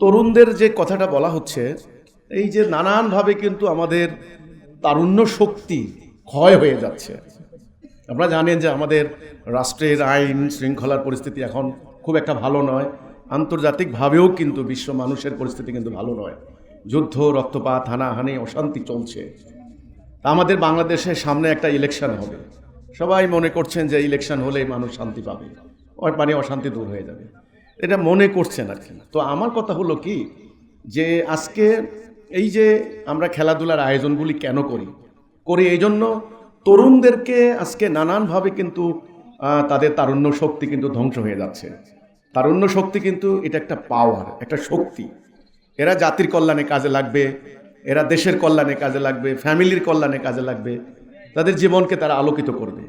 তরুণদের যে কথাটা বলা হচ্ছে, এই যে নানানভাবে কিন্তু আমাদের তারুণ্য শক্তি ক্ষয় হয়ে যাচ্ছে। আপনারা জানেন যে আমাদের রাষ্ট্রের আইন শৃঙ্খলার পরিস্থিতি এখন খুব একটা ভালো নয়। আন্তর্জাতিকভাবেও কিন্তু বিশ্ব মানুষের পরিস্থিতি কিন্তু ভালো নয়। যুদ্ধ, রক্তপাত, হানাহানি, অশান্তি চলছে। আমাদের বাংলাদেশের সামনে একটা ইলেকশন হবে। সবাই মনে করছেন যে ইলেকশন হলেই মানুষ শান্তি পাবে, মানে অশান্তি দূর হয়ে যাবে, এটা মনে করছেন আর কি। তো আমার কথা হলো কি, যে আজকে এই যে আমরা খেলাধুলার আয়োজনগুলি কেন করি এই জন্য তরুণদেরকে আজকে নানানভাবে কিন্তু তাদের তারুণ্য শক্তি কিন্তু ধ্বংস হয়ে যাচ্ছে। তারুণ্য শক্তি কিন্তু এটা একটা পাওয়ার, একটা শক্তি। এরা জাতির কল্যাণে কাজে লাগবে, এরা দেশের কল্যাণে কাজে লাগবে, ফ্যামিলির কল্যাণে কাজে লাগবে, তাদের জীবনকে তারা আলোকিত করবে।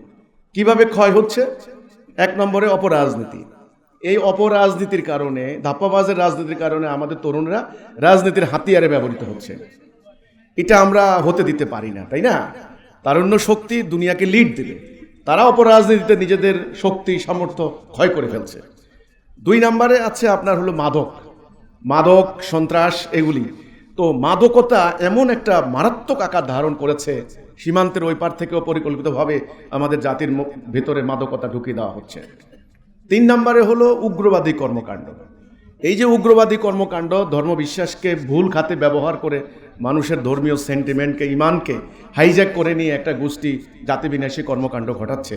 কিভাবে ক্ষয় হচ্ছে? এক নম্বরে অপরাজনীতি। এই অপরাজনীতির কারণে, ধাপ্পাবাজের রাজনীতির কারণে আমাদের তরুণরা রাজনীতির হাতিয়ারে ব্যবহৃত হচ্ছে। এটা আমরা হতে দিতে পারি না, তাই না? তারুণ্য শক্তি দুনিয়াকে লিড দেবে, তারা অপরাজনীতিতে নিজেদের শক্তি সামর্থ্য ক্ষয় করে ফেলছে। দুই নম্বরে আছে আপনার হলো মাদক, সন্ত্রাস, এগুলি। তো মাদকতা এমন একটা মারাত্মক আকার ধারণ করেছে, সীমান্তের ওই পার থেকেও পরিকল্পিতভাবে আমাদের জাতির ভেতরে মাদকতা ঢুকিয়ে দেওয়া হচ্ছে। তিন নম্বরে হলো উগ্রবাদী কর্মকাণ্ড। এই যে উগ্রবাদী কর্মকাণ্ড, ধর্মবিশ্বাসকে ভুল খাতে ব্যবহার করে মানুষের ধর্মীয় সেন্টিমেন্টকে, ইমানকে হাইজ্যাক করে নিয়ে একটা গোষ্ঠী জাতিবিনাশী কর্মকাণ্ড ঘটাচ্ছে।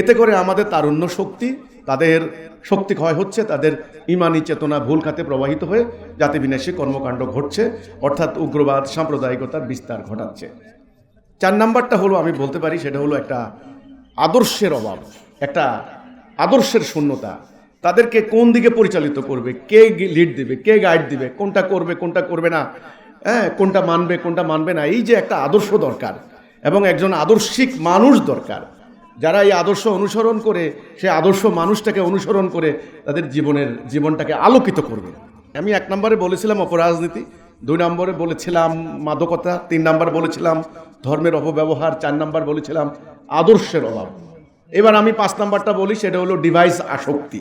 এতে করে আমাদের তারুণ্য শক্তি, তাদের শক্তি ক্ষয় হচ্ছে, তাদের ইমানি চেতনা ভুল খাতে প্রবাহিত হয়ে জাতিবিনাশী কর্মকাণ্ড ঘটছে, অর্থাৎ উগ্রবাদ, সাম্প্রদায়িকতার বিস্তার ঘটাচ্ছে। চার নাম্বারটা হলো, আমি বলতে পারি সেটা হলো একটা আদর্শের অভাব, একটা আদর্শের শূন্যতা। তাদেরকে কোন দিকে পরিচালিত করবে, কে লিড দিবে, কে গাইড দিবে, কোনটা করবে কোনটা করবে না, কোনটা মানবে কোনটা মানবে না, এই যে একটা আদর্শ দরকার এবং একজন আদর্শিক মানুষ দরকার, যারা এই আদর্শ অনুসরণ করে, সেই আদর্শ মানুষটাকে অনুসরণ করে তাদের জীবনটাকে আলোকিত করবে। আমি এক নম্বরে বলেছিলাম অপরাজনীতি, দুই নম্বরে বলেছিলাম মাদকতা, তিন নম্বর বলেছিলাম ধর্মের অপব্যবহার, চার নম্বর বলেছিলাম আদর্শের অভাব। এবার আমি পাঁচ নাম্বারটা বলি, সেটা হলো ডিভাইস আসক্তি,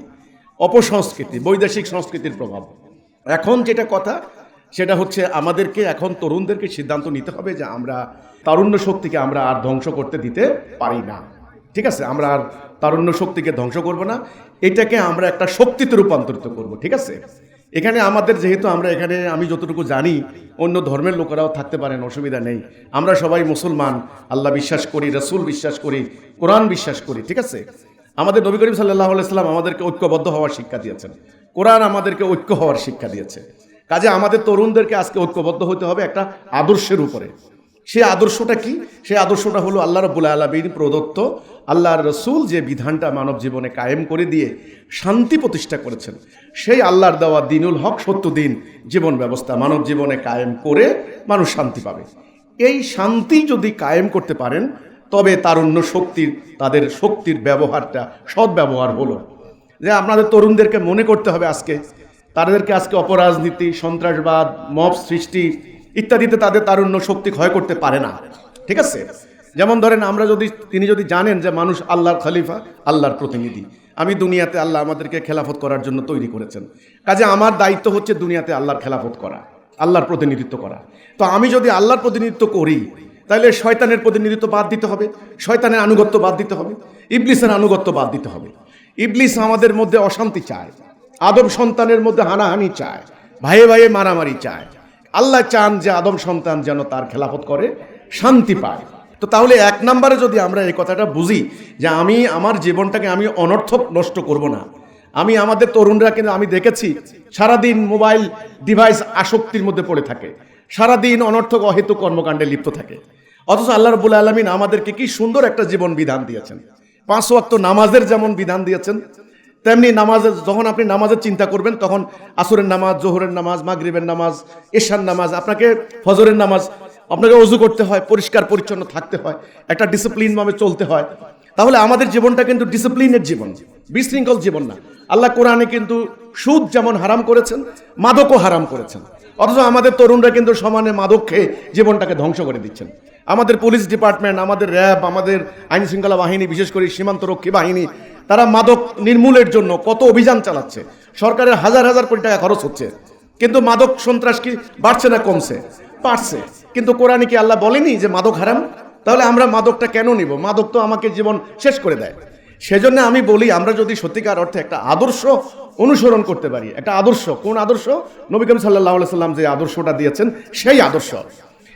অপসংস্কৃতি, বৈদেশিক সংস্কৃতির প্রভাব। এখন যেটা কথা, সেটা হচ্ছে আমাদেরকে এখন তরুণদেরকে সিদ্ধান্ত নিতে হবে যে আমরা তারুণ্য শক্তিকে আমরা আর ধ্বংস করতে দিতে পারি না। ঠিক আছে, আমরা আর তারুণ্য শক্তিকে ধ্বংস করব না, এটাকে আমরা একটা শক্তিতে রূপান্তরিত করব। ঠিক আছে, এখানে আমাদের যেহেতু আমরা এখানে, আমি যতটুকু জানি অন্য ধর্মের লোকেরাও থাকতে পারেন, অসুবিধা নেই। আমরা সবাই মুসলমান, আল্লাহ বিশ্বাস করি, রসুল বিশ্বাস করি, কোরআন বিশ্বাস করি। ঠিক আছে, আমাদের নবী করিম সাল্লাল্লাহু আলাইহি সাল্লাম আমাদেরকে ঐক্যবদ্ধ হওয়ার শিক্ষা দিয়েছেন, কোরআন আমাদেরকে ঐক্য হওয়ার শিক্ষা দিয়েছে। কাজে আমাদের তরুণদেরকে আজকে ঐক্যবদ্ধ হতে হবে একটা আদর্শের উপরে। সেই আদর্শটা কি? সেই আদর্শটা হলো আল্লাহ রাব্বুল আলামিন প্রদত্ত, আল্লাহর রসুল যে বিধানটা মানব জীবনে কায়েম করে দিয়ে শান্তি প্রতিষ্ঠা করেছেন, সেই আল্লাহর দেওয়া দিনুল হক, সত্য দিন জীবন ব্যবস্থা মানব জীবনে কায়েম করে মানুষ শান্তি পাবে। এই শান্তি যদি কায়েম করতে পারেন, তবে তারুণ্য শক্তির, তাদের শক্তির ব্যবহারটা সদ্ব্যবহার হলো। যে আপনাদের তরুণদেরকে মনে করতে হবে তাদেরকে আজকে অপরাজনীতি, সন্ত্রাসবাদ, মব সৃষ্টি ইত্যাদিতে তাদের তারুণ্য শক্তি ক্ষয় করতে পারে না। ঠিক আছে, যেমন ধরেন তিনি যদি জানেন যে মানুষ আল্লাহর খলিফা, আল্লাহর প্রতিনিধি, আমি দুনিয়াতে, আল্লাহ আমাদেরকে খেলাফত করার জন্য তৈরি করেছেন, কাজে আমার দায়িত্ব হচ্ছে দুনিয়াতে আল্লাহর খেলাফত করা, আল্লাহর প্রতিনিধিত্ব করা। তো আমি যদি আল্লাহর প্রতিনিধিত্ব করি, তাহলে শয়তানের প্রতিনিধিত্ব বাদ দিতে হবে, শয়তানের আনুগত্য বাদ দিতে হবে, ইবলিসের আনুগত্য বাদ দিতে হবে। ইবলিস আমাদের মধ্যে অশান্তি চায়, আদম সন্তানের মধ্যে হানাহানি চায়, ভাইয়ে ভাইয়ে মারামারি চায়। আল্লাহ চান যে আদম সন্তান যেন তার খেলাফত করে, শান্তি পায়। তো তাহলে এক নম্বরে যদি আমরা এই কথাটা বুঝি যে আমি আমার জীবনটাকে আমি অনর্থক নষ্ট করব না। আমাদের তরুণরা কিন্তু আমি দেখেছি সারাদিন মোবাইল ডিভাইস আসক্তির মধ্যে পড়ে থাকে, সারাদিন অনর্থক অহেতুক কর্মকাণ্ডে লিপ্ত থাকে। অথচ আল্লাহ রাব্বুল আলামিন আমাদেরকে কি সুন্দর একটা জীবন বিধান দিয়েছেন। 5 ওয়াক্ত নামাজের যেমন বিধান দিয়েছেন, তেমনি যখন আপনি নামাজের চিন্তা করবেন, তখন আসরের নামাজ, জোহরের নামাজ, মাগরিবের নামাজ, এশার নামাজ, আপনাকে ফজরের নামাজ, আপনাকে ওযু করতে হয়, পরিষ্কার পরিচ্ছন্ন থাকতে হয়, একটা ডিসিপ্লিন ভাবে চলতে হয়। তাহলে আমাদের জীবনটা কিন্তু ডিসিপ্লিনের জীবন, বিশৃঙ্খল জীবন না। আল্লাহ কোরআনে কিন্তু সুদ যেমন হারাম করেছেন, মাদকও হারাম করেছেন। অথচ আমাদের তরুণরা কিন্তু সমানে মাদক খেয়ে জীবনটাকে ধ্বংস করে দিচ্ছেন। আমাদের পুলিশ ডিপার্টমেন্ট, আমাদের র্যাব, আমাদের আইন শৃঙ্খলা বাহিনী, বিশেষ করে সীমান্তরক্ষী বাহিনী, তারা মাদক নির্মূলের জন্য কত অভিযান চালাচ্ছে। সরকারের হাজার হাজার কোটি টাকা খরচ হচ্ছে, কিন্তু মাদক সন্ত্রাস কি বাড়ছে না কমছে? বাড়ছে। কিন্তু কোরআনে কি আল্লাহ বলেনি যে মাদক হারাম? তাহলে আমরা মাদকটা কেন নিব? মাদক তো আমাকে জীবন শেষ করে দেয়। সেজন্য আমি বলি, আমরা যদি সত্যিকার অর্থে একটা আদর্শ অনুসরণ করতে পারি, একটা আদর্শ, কোন আদর্শ? নবী করিম সাল্লাল্লাহু আলাইহি সাল্লাম যে আদর্শটা দিয়েছেন সেই আদর্শ।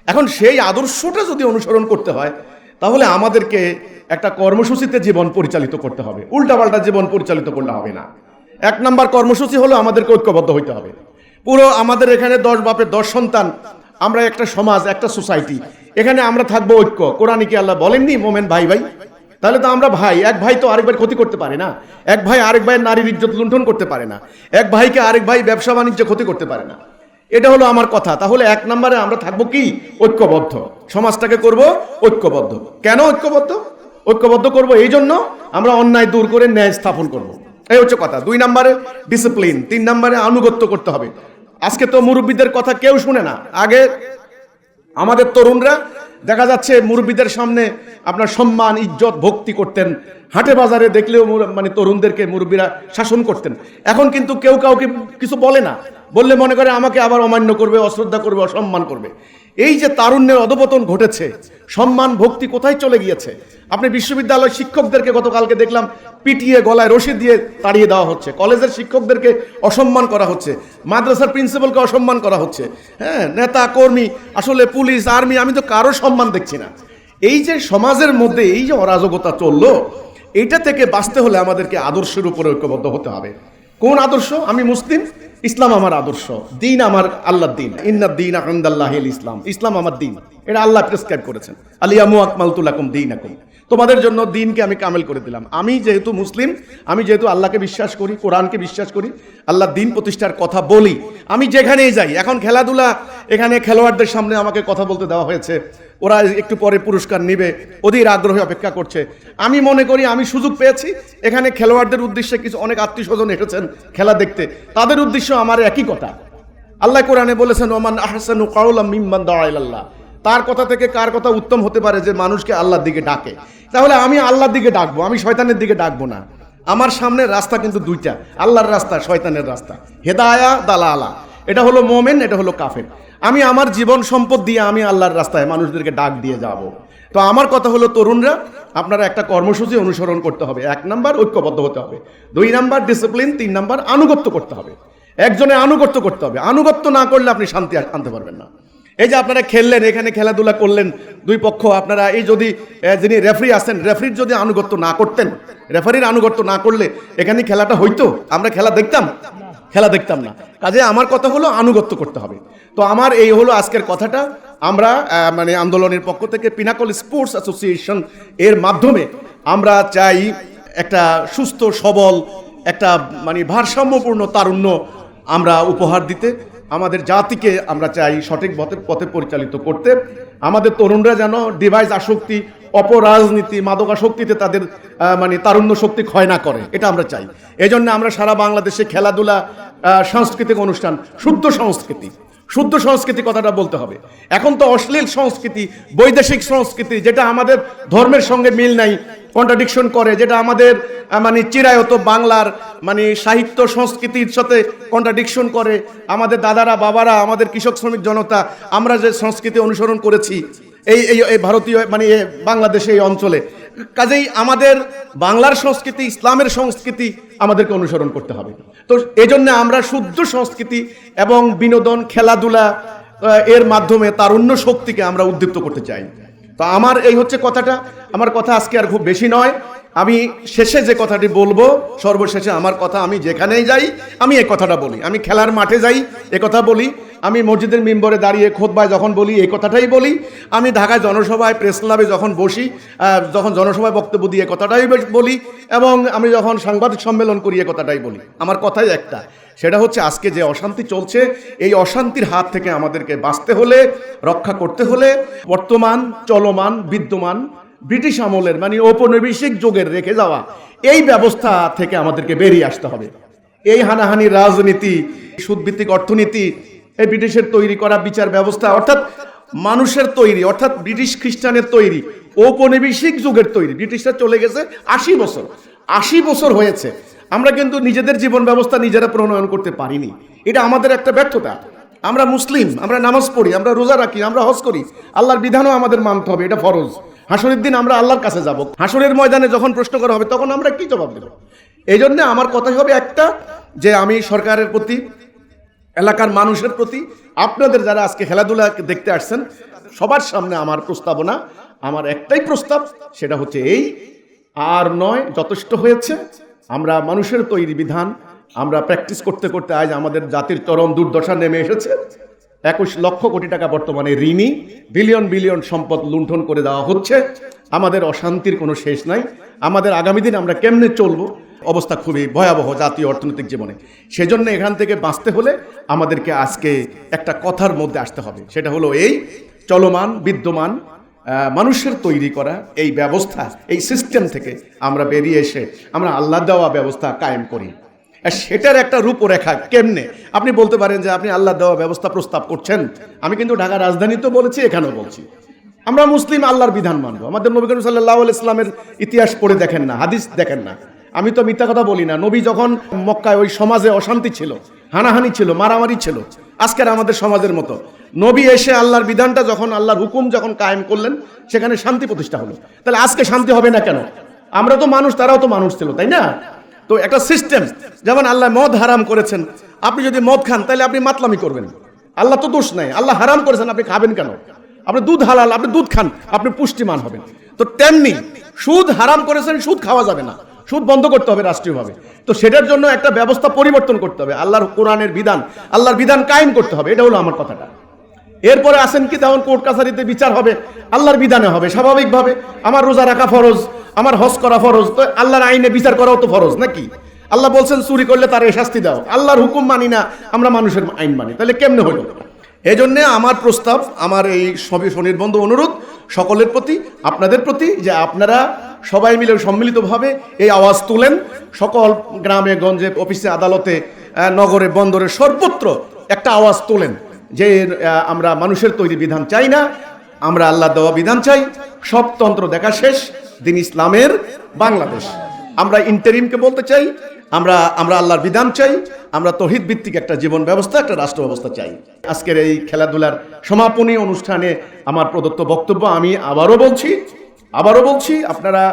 এখন সেই আদর্শটা যদি অনুসরণ করতে হয়, তাহলে আমাদেরকে একটা কর্মসূচিতে জীবন পরিচালিত করতে হবে, উল্টাপাল্টা জীবন পরিচালিত করলে হবে না। 1 নম্বর কর্মসূচি হলো আমাদেরকে ঐক্যবদ্ধ হইতে হবে। পুরো আমাদের এখানে 10 বাপের 10 সন্তান, আমরা একটা সমাজ, একটা সোসাইটি, এখানে আমরা থাকবো ঐক্য। কোরআনে কি আল্লাহ বলেননি মোমেন ভাই ভাই? তাহলে তো আমরা ভাই, এক ভাই তো আরেক ভাইয়ের ক্ষতি করতে পারে না, এক ভাই আরেক ভাইয়ের নারীর ইজ্জত লুণ্ঠন করতে পারে না, এক ভাইকে আরেক ভাই ব্যবসা বাণিজ্য ক্ষতি করতে পারে না। এটা হলো আমার কথা। তাহলে 1 নম্বরে আমরা থাকবো কি? ঐক্যবদ্ধ। সমাজটাকে করব ঐক্যবদ্ধ। কেন ঐক্যবদ্ধ? ঐক্যবদ্ধ করব এই জন্য আমরা অন্যায় দূর করে ন্যায় স্থাপন করব, এই হচ্ছে কথা। 2 নম্বরে ডিসিপ্লিন, 3 নম্বরে আনুগত্য করতে হবে। আজকে তো মুরব্বীদের কথা কেউ শুনে না। আগে আমাদের তরুণরা দেখা যাচ্ছে মুরব্বীদের সামনে আপনার সম্মান, ইজ্জত, ভক্তি করতেন। হাটে বাজারে দেখলেও মানে তরুণদেরকে মুরব্বীরা শাসন করতেন। এখন কিন্তু কেউ কাউকে কিছু বলে না, বললে মনে করে আমাকে আবার অমান্য করবে, অশ্রদ্ধা করবে, অসম্মান করবে। এই যে তারুণ্যের অধপতন ঘটেছে, সম্মান ভক্তি কোথায় চলে গিয়েছে? আপনি বিশ্ববিদ্যালয় শিক্ষকদেরকে গতকালকে দেখলাম পিটিয়ে গলায় রশি দিয়ে তাড়িয়ে দেওয়া হচ্ছে, কলেজের শিক্ষকদেরকে অসম্মান করা হচ্ছে, মাদ্রাসার প্রিন্সিপালকে অসম্মান করা হচ্ছে, হ্যাঁ, নেতা কর্মী, আসলে পুলিশ, আর্মি, আমি তো কারো সম্মান দেখছি না। এই যে সমাজের মধ্যে এই যে অরাজকতা চললো, এইটা থেকে বাঁচতে হলে আমাদেরকে আদর্শের উপরে ঐক্যবদ্ধ হতে হবে। কোন আদর্শ? আমি মুসলিম, ইসলাম আমার আদর্শ, দিন আমার আল্লাহর দিন, ইন্নাদ দীন ইনদাল্লাহিল ইসলাম, ইসলাম আমার দিন, এটা আল্লাহ প্রেসক্রাইব করেছেন। আলিয়ামু আকমালতু লাকুম দীনাকুম, তোমাদের জন্য দিনকে আমি কামেল করে দিলাম। আমি যেহেতু মুসলিম, আমি যেহেতু আল্লাহকে বিশ্বাস করি, কোরআনকে বিশ্বাস করি, আল্লাহর দিন প্রতিষ্ঠার কথা বলি, আমি যেখানেই যাই। এখন খেলাধুলা, এখানে খেলোয়াড়দের সামনে আমাকে কথা বলতে দেওয়া হয়েছে, ওরা একটু পরে পুরস্কার নিবে, ওদের আগ্রহে অপেক্ষা করছে। আমি মনে করি আমি সুযোগ পেয়েছি, এখানে খেলোয়াড়দের উদ্দেশ্যে কিছু অনেক আত্মীয় স্বজন এসেছেন খেলা দেখতে, তাদের উদ্দেশ্য আমার একই কথা। আল্লাহ কোরআনে বলেছেন ওমান আহসানু কাওলাম মিম্মান দাআ ইলাল্লাহ, তার কথা থেকে কার কথা উত্তম হতে পারে যে মানুষকে আল্লাহর দিকে ডাকে। তাহলে আমি আল্লাহর দিকে ডাকবো, আমি শয়তানের দিকে ডাকবো না। আমার সামনে রাস্তা কিন্তু দুইটা, আল্লাহর রাস্তা, শয়তানের রাস্তা। হেদায়া দালালা, এটা হলো মোমেন, এটা হলো কাফের। আমি আমার জীবন সম্পদ দিয়ে আমি আল্লাহর রাস্তায় মানুষদেরকে ডাক দিয়ে যাব। তো আমার কথা হলো তরুণরা, আপনারা একটা কর্মসূচি অনুসরণ করতে হবে। 1 নম্বর ঐক্যবদ্ধ হতে হবে, 2 নম্বর ডিসিপ্লিন, 3 নম্বর আনুগত্য করতে হবে। একজনের আনুগত্য করতে হবে। আনুগত্য না করলে আপনি শান্তি আনতে পারবেন না। এই যে আপনারা খেললেন, এখানে খেলাধুলা করলেন, 2 পক্ষ আপনারা, এই যদি যিনি রেফারি আছেন, রেফারির যদি আনুগত্য না করতেন, রেফারির আনুগত্য না করলে এখানে খেলাটা হইতো? আমরা খেলা দেখতাম? খেলা দেখতাম না। কাজে আমার কথা হলো আনুগত্য করতে হবে। তো আমার এই হলো আজকের কথাটা। আমরা মানে আন্দোলনের পক্ষ থেকে পিনাকল স্পোর্টস অ্যাসোসিয়েশন এর মাধ্যমে আমরা চাই একটা সুস্থ সবল, একটা মানে ভারসাম্যপূর্ণ তারুণ্য আমরা উপহার দিতে। আমাদের জাতিকে আমরা চাই সঠিক পথে পরিচালিত করতে। আমাদের তরুণরা যেন ডিভাইস আসক্তি, অপরাজনীতি, মাদকাসক্তিতে তাদের মানে তারুণ্য শক্তি ক্ষয় না করে, এটা আমরা চাই। এই জন্য আমরা সারা বাংলাদেশে খেলাধুলা, সাংস্কৃতিক অনুষ্ঠান, শুদ্ধ সংস্কৃতি, শুদ্ধ সংস্কৃতি কথাটা বলতে হবে। এখন তো অশ্লীল সংস্কৃতি, বৈদেশিক সংস্কৃতি, যেটা আমাদের ধর্মের সঙ্গে মিল নাই, কন্ট্রাডিকশন করে, যেটা আমাদের মানে চিরায়ত বাংলার মানে সাহিত্য সংস্কৃতির সাথে কন্ট্রাডিকশন করে। আমাদের দাদারা, বাবারা, আমাদের কৃষক শ্রমিক জনতা, আমরা যে সংস্কৃতি অনুসরণ করেছি এই ভারতীয় মানে বাংলাদেশে এই অঞ্চলে, কাজেই আমাদের বাংলার সংস্কৃতি, ইসলামের সংস্কৃতি আমাদেরকে অনুসরণ করতে হবে। তো এই জন্য আমরা শুদ্ধ সংস্কৃতি এবং বিনোদন, খেলাধুলা এর মাধ্যমে তারুণ্য শক্তিকে আমরা উদ্দীপ্ত করতে চাই। তো আমার এই হচ্ছে কথাটা। আমার কথা আজকে আর খুব বেশি নয়। আমি শেষে যে কথাটি বলবো, সর্বশেষে আমার কথা, আমি যেখানেই যাই আমি এই কথাটা বলি। আমি খেলার মাঠে যাই এ কথা বলি, আমি মসজিদের মিম্বরে দাঁড়িয়ে খুতবায় যখন বলি এই কথাটাই বলি, আমি ঢাকায় জনসভায়, প্রেস ক্লাবে যখন বসি, যখন জনসভায় বক্তব্য দিয়ে কথাটাই বলি, এবং আমি যখন সাংবাদিক সম্মেলন করি এ কথাটাই বলি। আমার কথাই একটা, সেটা হচ্ছে আজকে যে অশান্তি চলছে, এই অশান্তির হাত থেকে আমাদেরকে বাঁচতে হলে, রক্ষা করতে হলে, বর্তমান চলমান বিদ্যমান ব্রিটিশ আমলের মানে ঔপনিবেশিক যুগের রেখে যাওয়া এই ব্যবস্থা থেকে আমাদেরকে বেরিয়ে আসতে হবে। এই হানাহানির রাজনীতি, সুদভিত্তিক অর্থনীতি, এই ব্রিটিশের তৈরি করা বিচার ব্যবস্থা, অর্থাৎ মানুষের তৈরি, অর্থাৎ ব্রিটিশ খ্রিস্টানের তৈরি, ঔপনিবেশিক যুগের তৈরি। ব্রিটিশরা চলে গেছে 80 বছর, 80 বছর হয়েছে। আমরা কিন্তু নিজেদের জীবন ব্যবস্থা নিজেরা প্রণয়ন করতে পারিনি। এটা আমাদের একটা ব্যর্থতা। আমরা মুসলিম, আমরা নামাজ পড়ি, আমরা রোজা রাখি, আমরা হজ করি, আল্লাহর বিধানও আমাদের মানতে হবে, এটা ফরজ। হাসরের দিন আমরা আল্লাহর কাছে যাব, হাসরের ময়দানে যখন প্রশ্ন করা হবে তখন আমরা কি জবাব দেব? এই জন্য আমার কথাই হবে একটা, যে আমি সরকারের প্রতি, এলাকার মানুষের প্রতি, আপনাদের যারা আজকে খেলাধুলা দেখতে আসছেন সবার সামনে আমার প্রস্তাবনা, আমার একটাই প্রস্তাব, সেটা হচ্ছে এই, আর নয়, যথেষ্ট হয়েছে। আমরা মানুষের তৈরি বিধান আমরা প্র্যাকটিস করতে করতে আজ আমাদের জাতির চরম দুর্দশা নেমে এসেছে। 21 লক্ষ কোটি টাকা বর্তমানে ঋণী, বিলিয়ন বিলিয়ন সম্পদ লুণ্ঠন করে দেওয়া হচ্ছে। আমাদের অশান্তির কোনো শেষ নাই। আমাদের আগামী দিন আমরা কেমনে চলবো, অবস্থা খুবই ভয়াবহ জাতীয় অর্থনৈতিক জীবনে। সেজন্য এখান থেকে বাঁচতে হলে আমাদেরকে আজকে একটা কথার মধ্যে আসতে হবে, সেটা হলো এই চলমান বিদ্যমান মানুষের তৈরি করা এই ব্যবস্থা, এই সিস্টেম থেকে আমরা বেরিয়ে এসে আমরা আল্লাহ দেওয়া ব্যবস্থা কায়েম করি। আর সেটার একটা রূপরেখা কেমনে, আপনি বলতে পারেন যে আপনি আল্লাহ দেওয়া ব্যবস্থা প্রস্তাব করছেন। আমি কিন্তু ঢাকা রাজধানী তো বলেছি, এখানেও বলছি, আমরা মুসলিম, আল্লাহর বিধান মানবো। আমাদের নবী করিম সাল্লাল্লাহু আলাইহি ইসলামের ইতিহাস পড়ে দেখেন না, হাদিস দেখেন না। আমি তো মিথ্যা কথা বলি না। নবী যখন মক্কায় ওই সমাজে অশান্তি ছিল, হানাহানি ছিল, মারামারি ছিল, আজকের আমাদের সমাজের মতো, নবী এসে আল্লাহর বিধানটা যখন, আল্লাহর হুকুম যখন কায়েম করলেন, সেখানে শান্তি প্রতিষ্ঠা হলো। তাহলে আজকে শান্তি হবে না কেন? আমরা তো মানুষ, তারাও তো মানুষ ছিল, তাই না? তো একটা সিস্টেম, যেমন আল্লাহ মদ হারাম করেছেন, আপনি যদি মদ খান তাহলে আপনি মাতলামি করবেন, আল্লাহ তো দোষ নাই। আল্লাহ হারাম করেছেন, আপনি খাবেন কেন? আপনি দুধ হালাল, আপনি দুধ খান, আপনি পুষ্টিমান হবেন। তো তেমনি সুদ হারাম করেছেন, সুদ খাওয়া যাবে না, সুদ বন্ধ করতে হবে রাষ্ট্রীয়ভাবে। তো সেটার জন্য একটা ব্যবস্থা পরিবর্তন করতে হবে, আল্লাহর কোরআনের বিধান, আল্লাহর বিধান কায়েম করতে হবে। এটা হলো আমার কথাটা। এরপরে আসেন কি, তেমন কোর্ট কাছারিতে বিচার হবে, আল্লাহর বিধানে হবে স্বাভাবিকভাবে। আমার রোজা রাখা ফরজ, আমার হজ করা ফরজ, তো আল্লাহর আইনে বিচার করাও তো ফরজ নাকি? আল্লাহ বলছেন চুরি করলে তার শাস্তি দাও, আল্লাহর হুকুম মানি না, আমরা মানুষের আইন মানি, তাহলে কেমনে হলো? এই জন্যে আমার প্রস্তাব, আমার এই সবই স্বনির্বন্ধ অনুরোধ সকলের প্রতি, আপনাদের প্রতি, যে আপনারা সবাই মিলে সম্মিলিতভাবে এই আওয়াজ তুলেন, সকল গ্রামে গঞ্জে, অফিসে, আদালতে, নগরে, বন্দরে, সর্বত্র একটা আওয়াজ তোলেন যে আমরা মানুষের তৈরি বিধান চাই না, আমরা আল্লাহ দেওয়া বিধান চাই। সব তন্ত্র দেখা শেষ, দিন ইসলামের বাংলাদেশ। আমরা ইন্টারিমকে বলতে চাই, আমরা আল্লাহর বিধান চাই, আমরা তৌহিদ ভিত্তিক একটা জীবন ব্যবস্থা, একটা রাষ্ট্র ব্যবস্থা চাই। আজকের এই খেলাধুলার সমাপনী অনুষ্ঠানে আমার প্রদত্ত বক্তব্য আমি আবারও বলছি, আপনারা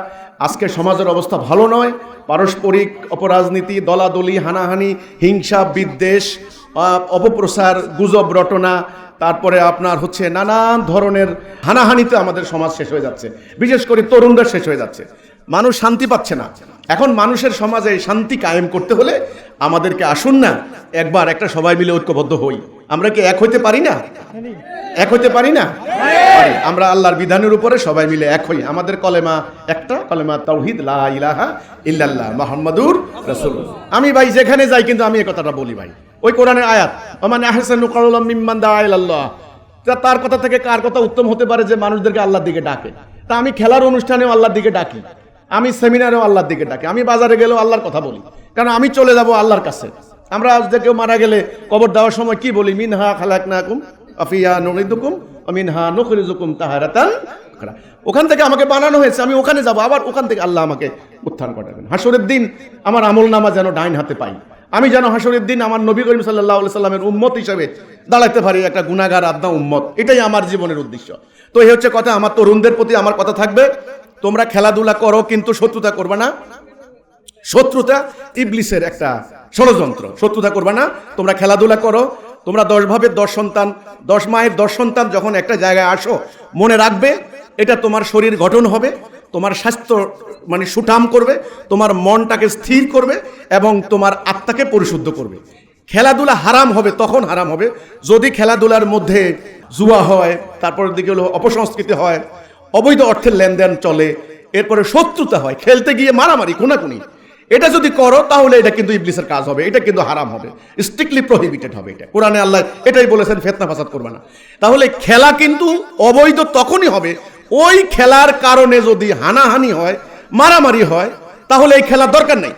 আজকে সমাজের অবস্থা ভালো নয়। পারস্পরিক অপরাজনীতি, দলাদলি, হানাহানি, হিংসা, বিদ্বেষ, অপপ্রচার, গুজব রটনা, তারপরে আপনার হচ্ছে নানান ধরনের হানাহানিতে আমাদের সমাজ শেষ হয়ে যাচ্ছে, বিশেষ করে তরুণরা শেষ হয়ে যাচ্ছে। মানুষ শান্তি পাচ্ছে না। এখন মানুষের সমাজে শান্তি কায়েম করতে হলে আমাদেরকে আসুন না একবার একটা সবাই মিলে ঐক্যবদ্ধ হই। আমরা কি এক হইতে পারি না? এক হইতে পারি না? আমরা আল্লাহর বিধানের উপরে সবাই মিলে এক হই। আমাদের কলেমা একটা, কলেমা তাওহীদ, লা ইলাহা ইল্লাল্লাহ মুহাম্মাদুর রাসূলুল্লাহ। আমি ভাই যেখানে যাই কিন্তু আমি এই কথাটা বলি ভাই, ওই কোরআনের আয়াত, ওমান আহসানু কাওলাম মিম্মান দাআ ইলাল্লাহ, তার কথা থেকে কার কথা উত্তম হতে পারে যে মানুষদেরকে আল্লাহর দিকে ডাকে? তা আমি খেলার অনুষ্ঠানেও আল্লাহর দিকে ডাকি, আমি সেমিনারেও আল্লাহর দিকে ডাকি, আমি বাজারে গেলেও আল্লাহর কথা বলি, কারণ আমি চলে যাব আল্লাহর কাছে। আমরা আজ যে কেউ মারা গেলে কবর দেওয়ার সময় কি বলি? মিনহা খালাকনাকুম আফিয়া নুঈদুকুম ওয়া মিনহা নুখরিজুকুম তাহারাতান। ওখান থেকে আমাকে বানানো হয়েছে, আমি ওখানে যাব, আবার ওখান থেকে আল্লাহ আমাকে উত্থান করাবেন। হাসরের দিন আমার আমলনামা যেন ডাইন হাতে পাই, আমি যেন হাসরের দিন আমার নবী করিম সাল্লাল্লাহু আলাইহি সাল্লামের উম্মত হিসেবে দাঁড়াতে পারি, একটা গুনাহগার আদনা উম্মত। এটাই আমার জীবনের উদ্দেশ্য। তো এই হচ্ছে কথা। আমার তরুণদের প্রতি আমার কথা থাকবে, তোমরা খেলাধুলা করো কিন্তু শত্রুতা করবে না। শত্রুতা ইবলিসের একটা ষড়যন্ত্র, শত্রুতা করবে না। তোমরা খেলাধুলা করো, তোমরা 10 ভাবের 10 সন্তান, 10 মায়ের 10 সন্তান যখন একটা জায়গায় আসো, মনে রাখবে এটা তোমার শরীর গঠন হবে, তোমার স্বাস্থ্য মানে সুঠাম করবে, তোমার মনটাকে স্থির করবে এবং তোমার আত্মাকে পরিশুদ্ধ করবে। খেলাধুলা হারাম হবে তখন হারাম হবে যদি খেলাধুলার মধ্যে জুয়া হয়, তারপরের দিকে হলো অপসংস্কৃতি হয়, অবৈধ অর্থের লেনদেন চলে, এরপরে শত্রুতা হয়, খেলতে গিয়ে মারামারি, খুনাখুনি। এটা যদি করো তাহলে এটা কিন্তু ইবলিসের কাজ হবে, এটা কিন্তু হারাম হবে, স্ট্রিক্টলি প্রহিবিটেড হবে। এটা কোরআনে আল্লাহ এটাই বলেছেন, ফিতনা ফাসাদ করবে না। তাহলে খেলা কিন্তু অবৈধ তখনই হবে ওই খেলার কারণে যদি হানাহানি হয়, মারামারি হয়, তাহলে এই খেলার দরকার নেই।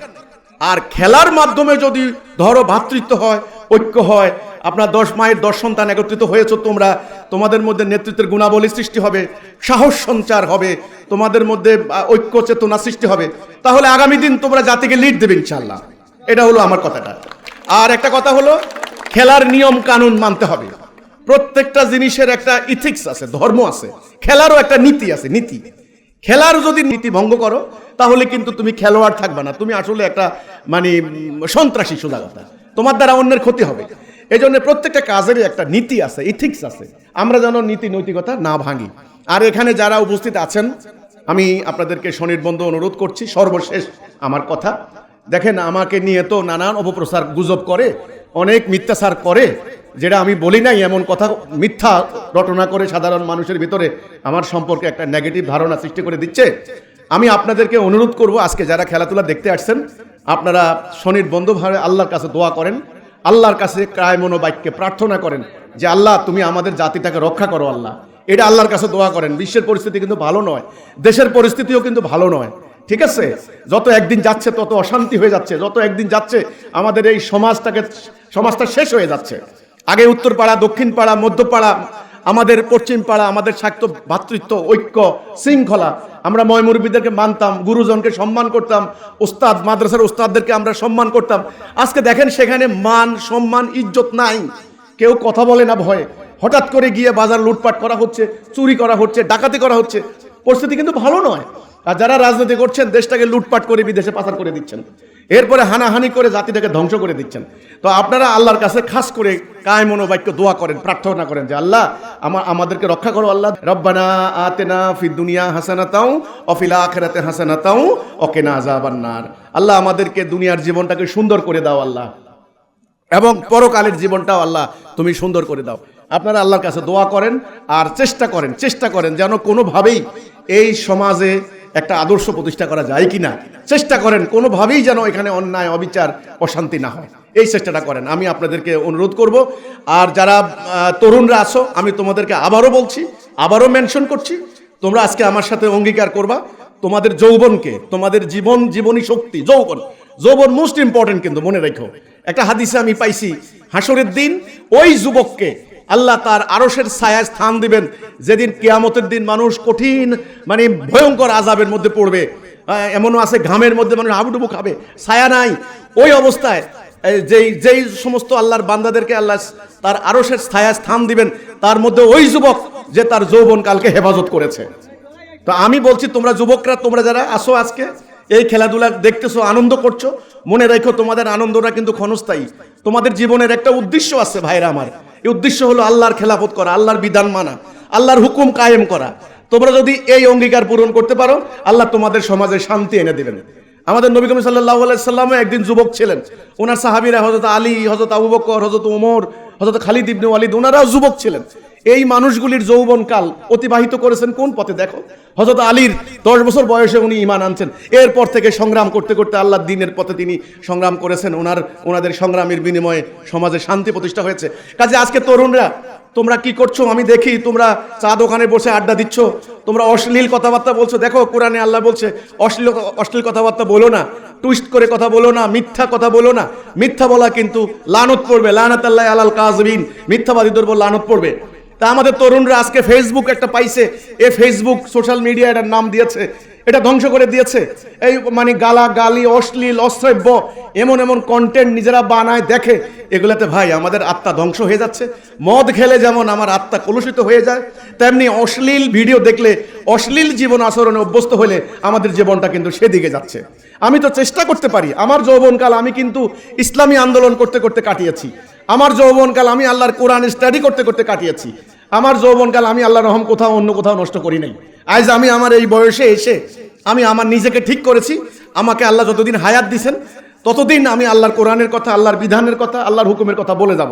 আর খেলার মাধ্যমে যদি ধরো ভ্রাতৃত্ব হয়, ঐক্য হয়, আপনার 10 মায়ের 10 সন্তান একত্রিত হয়েছ, তোমরা তোমাদের মধ্যে নেতৃত্বের গুণাবলী সৃষ্টি হবে, সাহস সঞ্চার হবে, তোমাদের মধ্যে ঐক্য চেতনা সৃষ্টি হবে, তাহলে আগামী দিন তোমরা জাতিকে লিড দেবে ইনশাআল্লাহ। এটা হলো আমার কথাটা। আর একটা কথা হলো, খেলার নিয়ম কানুন মানতে হবে। প্রত্যেকটা জিনিসের একটা ইথিক্স আছে, ধর্ম আছে, খেলারও একটা নীতি আছে, নীতি। খেলার যদি নীতি ভঙ্গ করো তাহলে কিন্তু তুমি খেলোয়াড় থাকবে না, তুমি আসলে একটা মানে সন্ত্রাসী, সোজা কথা। তোমার দ্বারা অন্যের ক্ষতি হবে। এই জন্য প্রত্যেকটা কাজেরই একটা নীতি আছে, ইথিক্স আছে। আমরা যেন নীতি নৈতিকতা না ভাঙি। আর এখানে যারা উপস্থিত আছেন, আমি আপনাদেরকে স্বনির্বন্ধ অনুরোধ করছি, সর্বশেষ আমার কথা, দেখেন আমাকে নিয়ে তো নানান অপপ্রচার গুজব করে, অনেক মিথ্যাচার করে, যেটা আমি বলি নাই এমন কথা মিথ্যা রটনা করে সাধারণ মানুষের ভিতরে আমার সম্পর্কে একটা নেগেটিভ ধারণা সৃষ্টি করে দিচ্ছে। আমি আপনাদেরকে অনুরোধ করব, আজকে যারা খেলাধুলা দেখতে আসছেন, আপনারা স্বনির্বন্ধভাবে আল্লাহর কাছে দোয়া করেন, আল্লাহর কাছে কায় মনোবাক্যে প্রার্থনা করেন যে আল্লাহ তুমি আমাদের জাতিটাকে রক্ষা করো আল্লাহ। এটা আল্লাহর কাছে দোয়া করেন। বিশ্বের পরিস্থিতি কিন্তু ভালো নয়, দেশের পরিস্থিতিও কিন্তু ভালো নয়, ঠিক আছে? যত একদিন যাচ্ছে তত অশান্তি হয়ে যাচ্ছে, যত একদিন যাচ্ছে আমাদের এই সমাজটা শেষ হয়ে যাচ্ছে। আগে উত্তর পাড়া, দক্ষিণ পাড়া, মধ্যপাড়া, আমাদের পশ্চিম পাড়া, আমাদের স্বার্থ, ভ্রাতৃত্ব, ঐক্য, শৃঙ্খলা, আমরা ময়মুরব্বীদেরকে মানতাম, গুরুজনকে সম্মান করতাম, ওস্তাদ, মাদ্রাসার ওস্তাদদেরকে আমরা সম্মান করতাম। আজকে দেখেন সেখানে মান, সম্মান, ইজ্জত নাই, কেউ কথা বলে না ভয়ে। হঠাৎ করে গিয়ে বাজার লুটপাট করা হচ্ছে, চুরি করা হচ্ছে, ডাকাতি করা হচ্ছে। পরিস্থিতি কিন্তু ভালো নয়। আর যারা রাজনীতি করছেন দেশটাকে লুটপাট করে বিদেশে পাচার করে দিচ্ছেন, এরপরে হানাহানি করে জাতিটাকে ধ্বংস করে দিচ্ছেন। তো আপনারা আল্লাহর কাছে খাস করে কায় মনোবাক্য দোয়া করেন, প্রার্থনা করেন যে আল্লাহ আমাদেরকে রক্ষা করো আল্লাহ। রব্বানা আতেনা ফিদ দুনিয়া হাসানাতাও ওয়া ফিল আখিরাতি হাসানাতাও ওয়া কিনা আযাবান্নার। আল্লাহ আমাদেরকে দুনিয়ার জীবনটাকে সুন্দর করে দাও আল্লাহ, এবং পরকালের জীবনটাও আল্লাহ তুমি সুন্দর করে দাও। আপনারা আল্লাহর কাছে দোয়া করেন আর চেষ্টা করেন যেন কোনোভাবেই এই সমাজে একটা আদর্শ প্রতিষ্ঠা করা যায় কিনা চেষ্টা করেন, কোনোভাবেই যেন এখানে অন্যায়, অবিচার, অশান্তি না হয়, এই চেষ্টাটা করেন। আমি আপনাদেরকে অনুরোধ করব। আর যারা তরুণরা আছো, আমি তোমাদেরকে আবারও বলছি, আবারও মেনশন করছি, তোমরা আজকে আমার সাথে অঙ্গীকার করবা তোমাদের যৌবনকে, তোমাদের জীবনী শক্তি, যৌবন মোস্ট ইম্পর্টেন্ট, কিন্তু মনে রেখো একটা হাদিসে আমি পাইছি, হাসরের দিন ওই যুবককে আল্লাহ তার আরশের ছায়ায় স্থান দিবেন যেদিন কিয়ামতের দিন মানুষ কঠিন মানে ভয়ঙ্কর আযাবের মধ্যে পড়বে। এমনও আছে ঘামের মধ্যে মানুষ হাবুডুবু খাবে, ছায়া নাই। ওই অবস্থায় যেই সমস্ত আল্লাহর বান্দাদেরকে আল্লাহ তার আরশের ছায়ায় স্থান দিবেন, তার মধ্যে ওই যুবক যে তার যৌবনকালকে হেফাজত করেছে। তো আমি বলছি, তোমরা যুবকরা, তোমরা যারা আসো আজকে এই খেলাধুলা দেখতেছো, আনন্দ করছো, মনে রাখো তোমাদের আনন্দটা কিন্তু ক্ষণস্থায়ী। তোমাদের জীবনের একটা উদ্দেশ্য আছে ভাইরা আমার, এই উদ্দেশ্য হলো আল্লাহর খেলাফত করা, আল্লাহর বিধান মানা, আল্লাহর হুকুম কায়েম করা। তোমরা যদি এই অঙ্গীকার পূরণ করতে পারো, আল্লাহ তোমাদের সমাজে শান্তি এনে দেবেন। আমাদের নবী করিম সাল্লাল্লাহু আলাইহি সাল্লাম একদিন যুবক ছিলেন, ওনার সাহাবীরা হযরত আলী, হযরত আবু বকর, হযরত ওমর, হযরত খালিদ ইবনে ওয়ালিদ, ওনারাও যুবক ছিলেন। এই মানুষগুলির যৌবনকাল অতিবাহিত করেছেন কোন পথে? দেখো, হযরত আলীর 10 বছর বয়সে উনি ঈমান আনছেন, এরপর থেকে সংগ্রাম করতে করতে আল্লাহর দ্বীনের পথে তিনি সংগ্রাম করেছেন। ওনাদের সংগ্রামের বিনিময়ে সমাজে শান্তি প্রতিষ্ঠা হয়েছে। কাজে আজকে তরুণরা তোমরা কি করছো? আমি দেখি তোমরা চা দোকানে বসে আড্ডা দিচ্ছ, তোমরা অশ্লীল কথাবার্তা বলছো। দেখো, কোরআনে আল্লাহ বলছে অশ্লীল কথাবার্তা বলো না, টুইস্ট করে কথা বলো না, মিথ্যা কথা বলো না। মিথ্যা বলা কিন্তু লানত পড়বে, লানাতাল্লাহি আলাল কাযিবিন, মিথ্যাবাদীদের উপর লানত পড়বে। তা আমাদের তরুণরা আজকে ফেসবুক একটা পাইছে, এই ফেসবুক সোশ্যাল মিডিয়া এটার নাম দিয়েছে, এটা ধ্বংস করে দিয়েছে। এই মানে গালাগালি, অশ্লীল, অশ্রাব্য এমন কন্টেন্ট নিজেরা বানায় দেখে, এগুলাতে ভাই আমাদের আত্মা ধ্বংস হয়ে যাচ্ছে। মদ খেলে যেমন আমার আত্মা কলুষিত হয়ে যায়, তেমনি অশ্লীল ভিডিও দেখলে, অশ্লীল জীবন আচরণে অভ্যস্ত হলে আমাদের জীবনটা কিন্তু সেদিকে যাচ্ছে। আমি তো চেষ্টা করতে পারি, আমার যৌবনকাল আমি কিন্তু ইসলামী আন্দোলন করতে করতে কাটিয়েছি। আমার যৌবনকাল আমি আল্লাহর কোরআন স্টাডি করতে করতে কাটিয়েছি। আমার যৌবনকাল আমি আল্লাহর রহম অন্য কোথাও নষ্ট করি নাই। আজ আমি আমার এই বয়সে এসে আমি আমার নিজেকে ঠিক করেছি, আমাকে আল্লাহ যতদিন হায়াত দিছেন ততদিন আমি আল্লাহর কোরআনের কথা, আল্লাহর বিধানের কথা, আল্লাহর হুকুমের কথা বলে যাব।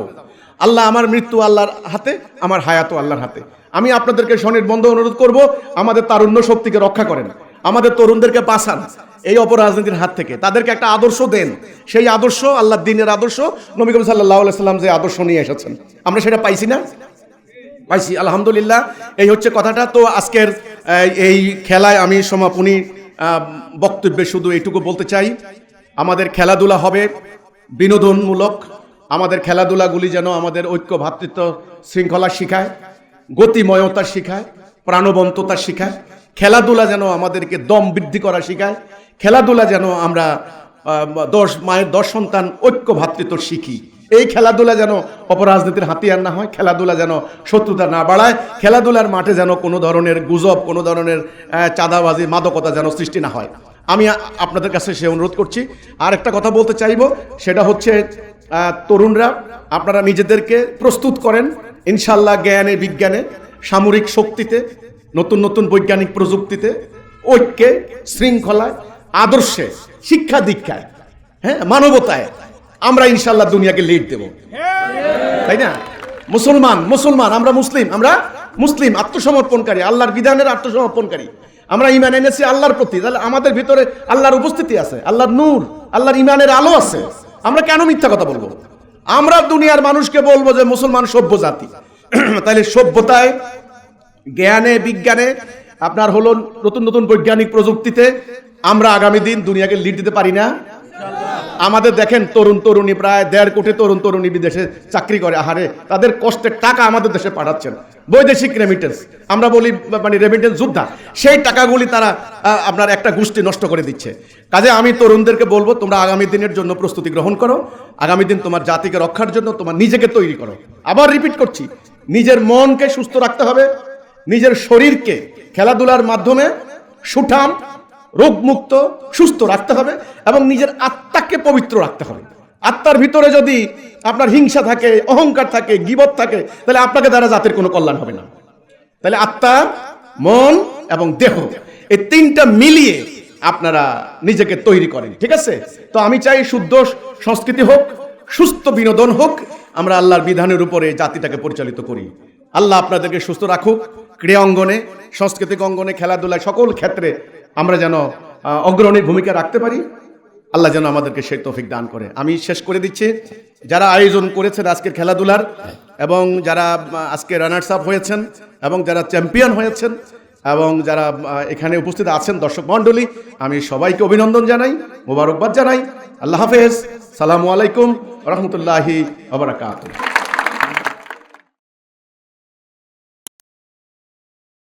আল্লাহ, আমার মৃত্যু আল্লাহর হাতে, আমার হায়াতও আল্লাহর হাতে। আমি আপনাদেরকে স্বনির্বন্ধ অনুরোধ করব, আমাদের তারুণ্য শক্তিকে রক্ষা করেন, আমাদের তরুণদেরকে বাঁচান এই অপরাজনীতির হাত থেকে, তাদেরকে একটা আদর্শ দেন। সেই আদর্শ আল্লাহর দ্বীনের আদর্শ, নবী করিম সাল্লাল্লাহু আলাইহি সাল্লাম যে আদর্শ নিয়ে এসেছেন, আমরা সেটা পাইছি না? পাইছি, আলহামদুলিল্লাহ। এই হচ্ছে কথাটা। তো আজকের এই খেলায় আমি সমাপনী বক্তব্যে শুধু এইটুকু বলতে চাই, আমাদের খেলাধুলা হবে বিনোদনমূলক। আমাদের খেলাধুলাগুলি যেন আমাদের ঐক্য, ভ্রাতৃত্ব, শৃঙ্খলা শিখায়, গতিময়তা শিখায়, প্রাণবন্ততা শিখায়। খেলাধুলা যেন আমাদেরকে দম বৃদ্ধি করা শিখায়। খেলাধুলা যেন আমরা মায়ের 10 সন্তান ঐক্য ভ্রাতৃত্ব শিখি। এই খেলাধুলা যেন অপরাজনীতির হাতিয়ার না হয়, খেলাধুলা যেন শত্রুতা না বাড়ায়, খেলাধুলার মাঠে যেন কোনো ধরনের গুজব, কোনো ধরনের চাঁদাবাজি, মাদকতা যেন সৃষ্টি না হয়। আমি আপনাদের কাছে সে অনুরোধ করছি। আর একটা কথা বলতে চাইব, সেটা হচ্ছে তরুণরা আপনারা নিজেদেরকে প্রস্তুত করেন ইনশাল্লাহ জ্ঞানে, বিজ্ঞানে, সামরিক শক্তিতে, নতুন নতুন বৈজ্ঞানিক প্রযুক্তিতে, ঐক্যে, শৃঙ্খলায়, আদর্শে, শিক্ষা দীক্ষায়, হ্যাঁ, মানবতায় আমরা ইনশাল্লাহ দুনিয়াকে লিড দেব, তাই না? মুসলমান আমরা মুসলিম আত্মসমর্পণকারী, আল্লাহর বিধানের আত্মসমর্পণকারী। আমরা ঈমান এনেছি আল্লাহর প্রতি, তাহলে আমাদের ভিতরে আল্লাহর উপস্থিতি আছে, আল্লাহর নূর, আল্লাহর ঈমানের আলো আছে। আমরা কেন মিথ্যা কথা বলবো? আমরা দুনিয়ার মানুষকে বলবো যে মুসলমান সভ্য জাতি। তাহলে সভ্যতায়, জ্ঞানে, বিজ্ঞানে, আপনার হলো নতুন নতুন বৈজ্ঞানিক প্রযুক্তিতে আমরা আগামী দিন দুনিয়াকে লিড দিতে পারি না? আমাদের দেখেন তরুণী, প্রায় 1.5 কোটি তরুণী বিদেশে চাকরি করে। আহারে, তাদের কষ্টের টাকা আমাদের দেশে পাঠাচ্ছেন, বৈদেশিক রেমিটেন্স, আমরা বলি মানে রেমিটেন্স যোদ্ধা। সেই টাকাগুলি তারা আপনার একটা গোষ্ঠী নষ্ট করে দিচ্ছে। কাজে আমি তরুণদেরকে বলবো, তোমরা আগামী দিনের জন্য প্রস্তুতি গ্রহণ করো, আগামী দিন তোমার জাতিকে রক্ষার জন্য তোমার নিজেকে তৈরি করো। আবার রিপিট করছি, নিজের মনকে সুস্থ রাখতে হবে, নিজের শরীরকে খেলাধুলার মাধ্যমে সুঠাম, রোগমুক্ত, সুস্থ রাখতে হবে, এবং নিজের আত্মাকে পবিত্র রাখতে হবে। আত্মার ভিতরে যদি আপনার হিংসা থাকে, অহংকার থাকে, গীবত থাকে, তাহলে আপনাকে দ্বারা জাতির কোনো কল্যাণ হবে না। তাহলে আত্মা, মন এবং দেহ, এই 3টা মিলিয়ে আপনারা নিজেকে তৈরি করেন, ঠিক আছে? তো আমি চাই শুদ্ধ সংস্কৃতি হোক, সুস্থ বিনোদন হোক, আমরা আল্লাহর বিধানের উপরে জাতিটাকে পরিচালিত করি। আল্লাহ আপনাদেরকে সুস্থ রাখুক। ক্রীড়া অঙ্গনে, সাংস্কৃতিক অঙ্গনে, খেলাধুলায়, সকল ক্ষেত্রে আমরা যেন অগ্রণী ভূমিকা রাখতে পারি। আল্লাহ যেন আমাদেরকে সেই তৌফিক দান করে। আমি শেষ করে দিচ্ছি, যারা আয়োজন করেছেন আজকের খেলাধুলার, এবং যারা আজকে রানার্স আপ হয়েছেন, এবং যারা চ্যাম্পিয়ন হয়েছেন, এবং যারা এখানে উপস্থিত আছেন দর্শক মণ্ডলী, আমি সবাইকে অভিনন্দন জানাই, মোবারকবাদ জানাই। আল্লাহ হাফেজ, সালামু আলাইকুম রহমতুল্লাহি ওয়া বারাকাতুহু।